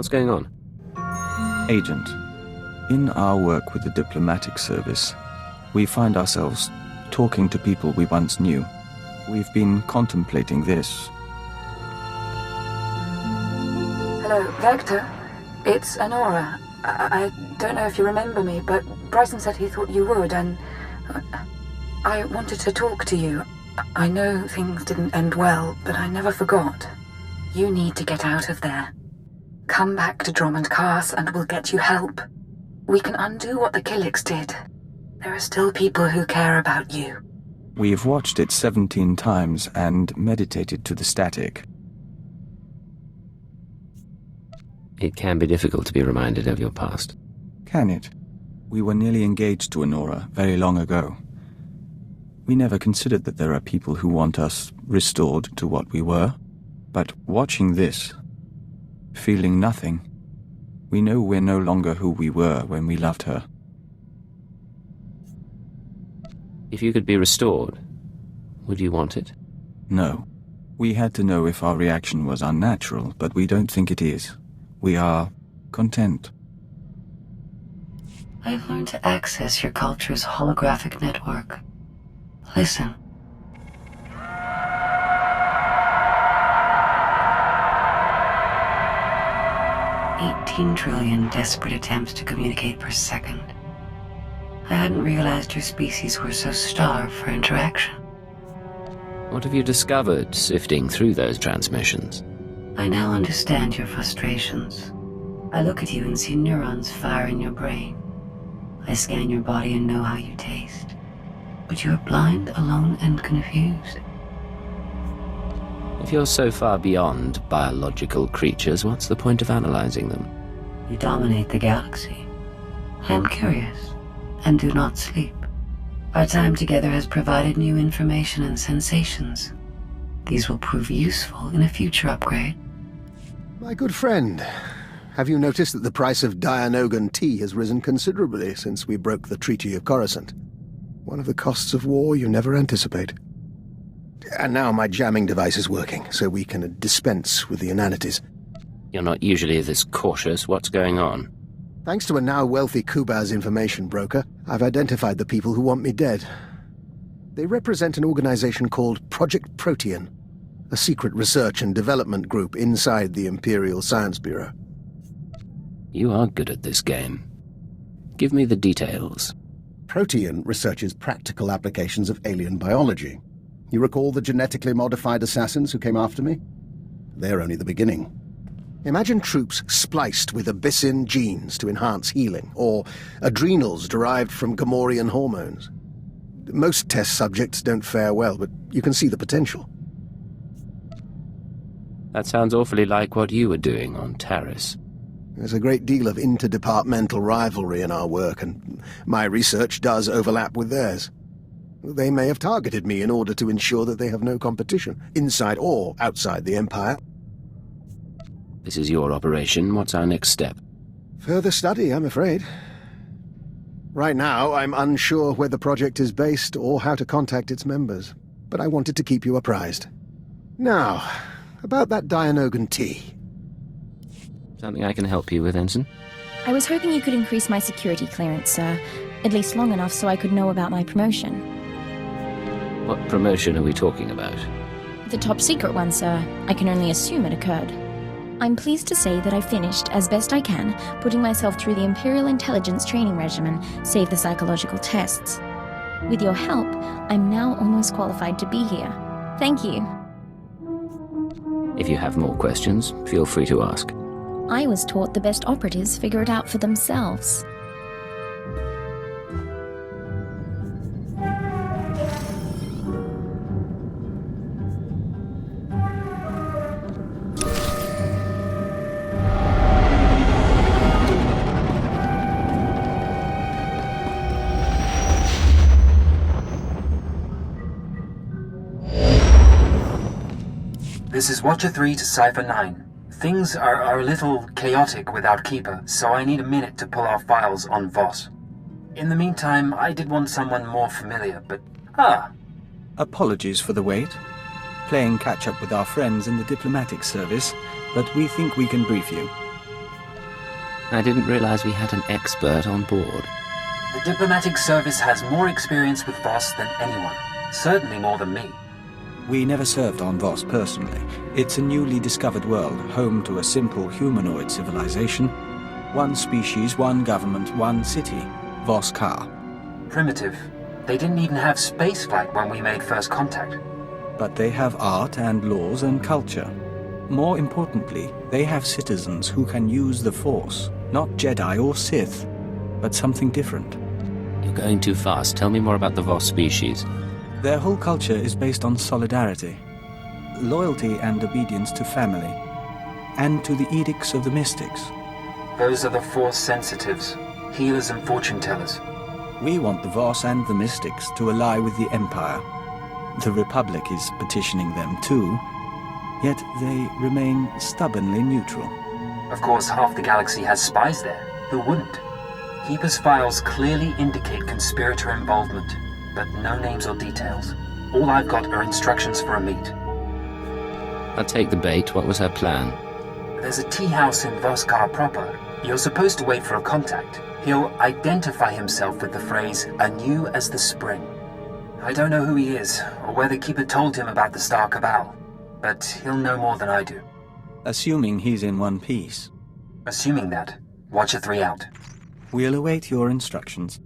What's going on? Agent, in our work with the diplomatic service, we find ourselves talking to people we once knew. We've been contemplating this. Hello, Vector. It's Honora. I don't know if you remember me, but Bryson said he thought you would, and I wanted to talk to you. I know things didn't end well, but I never forgot. You need to get out of there. Come back to Drummond Cast and we'll get you help. We can undo what the Killicks did. There are still people who care about you. We've watched it 17 times and meditated to the static. It can be difficult to be reminded of your past. Can it? We were nearly engaged to Honora very long ago. We never considered that there are people who want us restored to what we were. But watching this, feeling nothing, we know we're no longer who we were when we loved her. If you could be restored, would you want it? No. We had to know if our reaction was unnatural, but we don't think it is. We are content. I've learned to access your culture's holographic network. Listen. $18 trillion desperate attempts to communicate per second. I hadn't realized your species were so starved for interaction. What have you discovered sifting through those transmissions? I now understand your frustrations. I look at you and see neurons fire in your brain. I scan your body and know how you taste. But you're blind, alone, and confused. If you're so far beyond biological creatures, what's the point of analyzing them? You dominate the galaxy. I am curious, and do not sleep. Our time together has provided new information and sensations. These will prove useful in a future upgrade. My good friend, have you noticed that the price of Dianogan tea has risen considerably since we broke the Treaty of Coruscant? One of the costs of war you never anticipate. And now my jamming device is working, so we can dispense with the inanities. You're not usually this cautious. What's going on? Thanks to a now wealthy Kubaz information broker, I've identified the people who want me dead. They represent an organization called Project Protean, a secret research and development group inside the Imperial Science Bureau. You are good at this game. Give me the details. Protean researches practical applications of alien biology. You recall the genetically modified assassins who came after me? They're only the beginning. Imagine troops spliced with Abyssin genes to enhance healing, or adrenals derived from Gamorrean hormones. Most test subjects don't fare well, but you can see the potential. That sounds awfully like what you were doing on Taris. There's a great deal of interdepartmental rivalry in our work, and my research does overlap with theirs. They may have targeted me in order to ensure that they have no competition, inside or outside the Empire. This is your operation. What's our next step? Further study, I'm afraid. Right now, I'm unsure where the project is based or how to contact its members, but I wanted to keep you apprised. Now, about that Dianogan tea. Something I can help you with, Ensign? I was hoping you could increase my security clearance, sir. At least long enough so I could know about my promotion. What promotion are we talking about? The top secret one, sir. I can only assume it occurred. I'm pleased to say that I finished, as best I can, putting myself through the Imperial intelligence training regimen, save the psychological tests. With your help, I'm now almost qualified to be here. Thank you. If you have more questions, feel free to ask. I was taught the best operatives figure it out for themselves. This is Watcher 3 to Cypher 9. Things are a little chaotic without Keeper, so I need a minute to pull our files on Voss. In the meantime, I did want someone more familiar, but... Apologies for the wait. Playing catch-up with our friends in the diplomatic service, but we think we can brief you. I didn't realize we had an expert on board. The diplomatic service has more experience with Voss than anyone. Certainly more than me. We never served on Voss personally. It's a newly discovered world, home to a simple humanoid civilization. One species, one government, one city. Voss Ka. Primitive. They didn't even have spaceflight when we made first contact. But they have art and laws and culture. More importantly, they have citizens who can use the Force. Not Jedi or Sith, but something different. You're going too fast. Tell me more about the Voss species. Their whole culture is based on solidarity, loyalty and obedience to family, and to the edicts of the mystics. Those are the Force sensitives, healers and fortune tellers. We want the Voss and the mystics to ally with the Empire. The Republic is petitioning them too, yet they remain stubbornly neutral. Of course, half the galaxy has spies there. Who wouldn't? Keeper's files clearly indicate conspirator involvement, but no names or details. All I've got are instructions for a meet. I'll take the bait. What was her plan? There's a tea house in Voskar proper. You're supposed to wait for a contact. He'll identify himself with the phrase, anew as the spring. I don't know who he is, or whether Keeper told him about the Star Cabal, but he'll know more than I do. Assuming he's in one piece. Assuming that, Watcher 3 out. We'll await your instructions.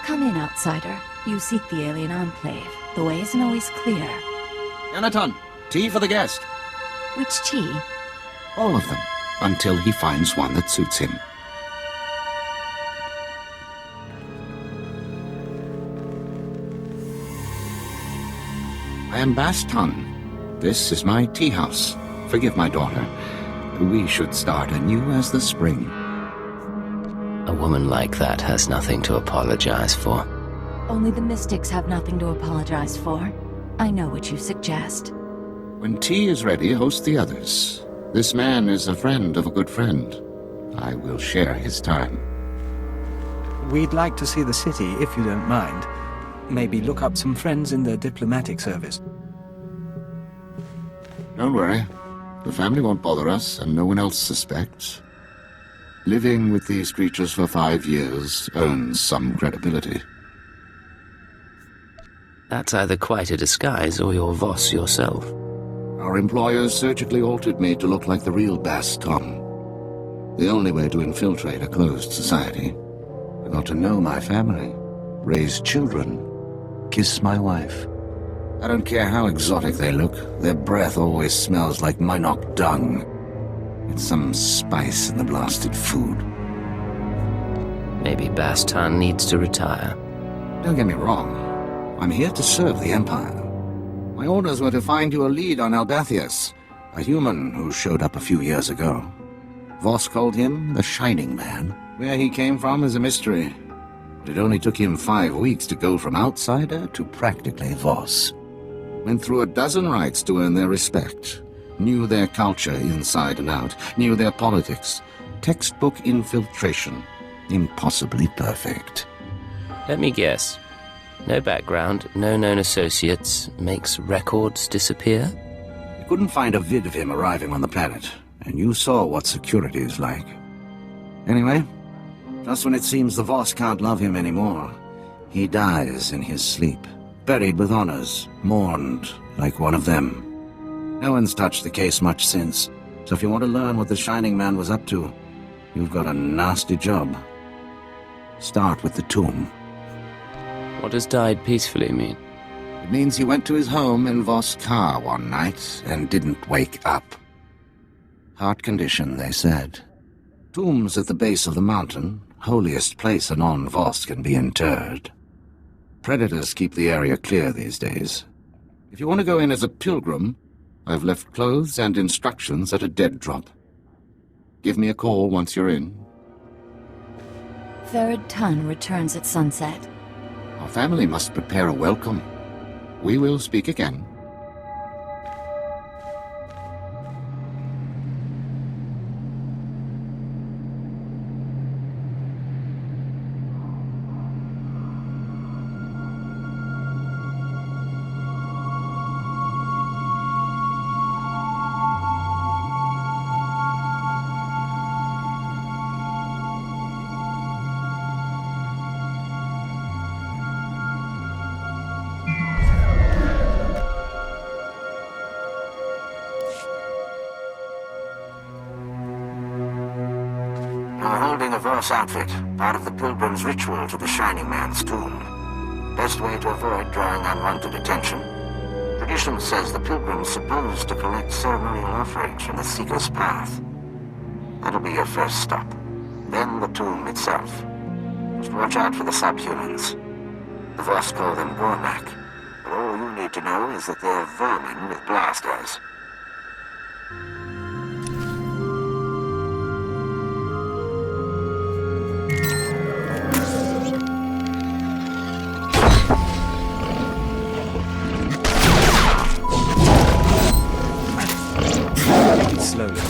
Come in, outsider. You seek the alien enclave. The way isn't always clear. Yanaton, tea for the guest. Which tea? All of them, until he finds one that suits him. I am Baston. This is my tea house. Forgive my daughter. We should start anew as the spring. A woman like that has nothing to apologize for. Only the mystics have nothing to apologize for. I know what you suggest. When tea is ready, host the others. This man is a friend of a good friend. I will share his time. We'd like to see the city, if you don't mind. Maybe look up some friends in the diplomatic service. Don't worry. The family won't bother us, and no one else suspects. Living with these creatures for 5 years earns some credibility. That's either quite a disguise or you're Voss yourself. Our employers surgically altered me to look like the real Baston. The only way to infiltrate a closed society. I got to know my family, raise children, kiss my wife. I don't care how exotic they look, their breath always smells like Minok dung. It's some spice in the blasted food. Maybe Baston needs to retire. Don't get me wrong. I'm here to serve the Empire. My orders were to find you a lead on Albathius, a human who showed up a few years ago. Voss called him the Shining Man. Where he came from is a mystery. But it only took him 5 weeks to go from outsider to practically Voss. Went through a dozen rites to earn their respect. Knew their culture inside and out. Knew their politics. Textbook infiltration. Impossibly perfect. Let me guess. No background, no known associates, makes records disappear? You couldn't find a vid of him arriving on the planet, and you saw what security is like. Anyway, just when it seems the Voss can't love him anymore, he dies in his sleep, buried with honors, mourned like one of them. No one's touched the case much since, so if you want to learn what the Shining Man was up to, you've got a nasty job. Start with the tomb. What does died peacefully mean? It means he went to his home in Voskar one night and didn't wake up. Heart condition, they said. Tombs at the base of the mountain, holiest place a non-Voss can be interred. Predators keep the area clear these days. If you want to go in as a pilgrim, I've left clothes and instructions at a dead drop. Give me a call once you're in. Third Ton returns at sunset. Our family must prepare a welcome. We will speak again. Voss outfit, part of the pilgrim's ritual to the Shining Man's tomb. Best way to avoid drawing unwanted attention. Tradition says the pilgrim's supposed to collect ceremonial offerings from the Seeker's path. That'll be your first stop. Then the tomb itself. Just watch out for the subhumans. The Voss call them Gormak. But all you need to know is that they're vermin with blasters. Slowly.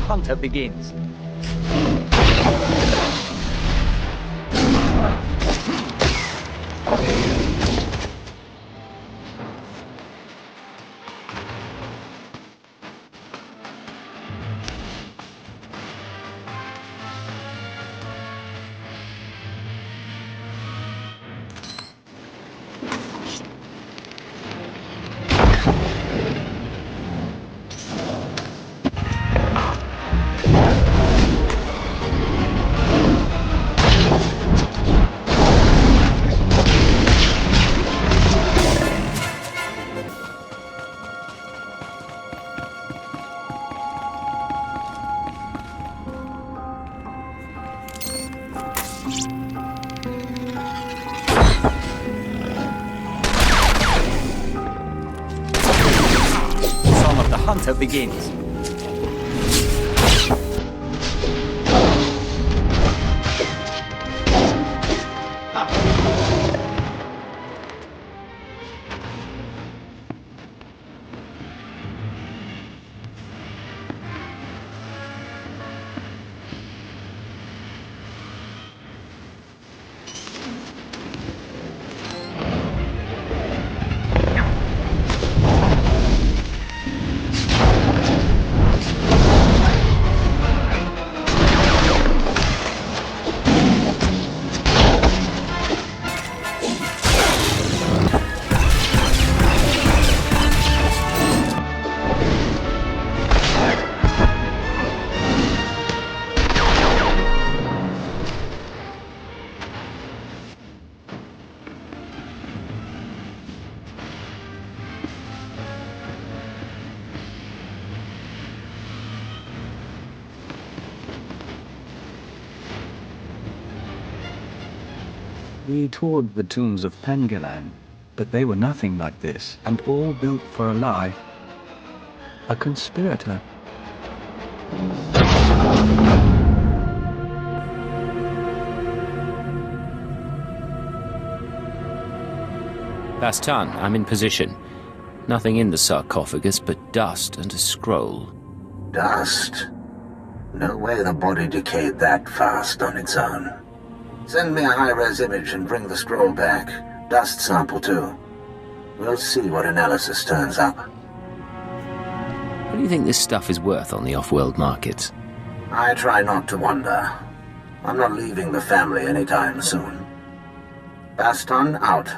Hunter begins. Hunter begins. We toured the tombs of Pengalan, but they were nothing like this, and all built for a lie. A conspirator. Bastan, I'm in position. Nothing in the sarcophagus but dust and a scroll. Dust? No way the body decayed that fast on its own. Send me a high-res image and bring the scroll back. Dust sample, too. We'll see what analysis turns up. What do you think this stuff is worth on the off-world markets? I try not to wonder. I'm not leaving the family anytime soon. Baston out.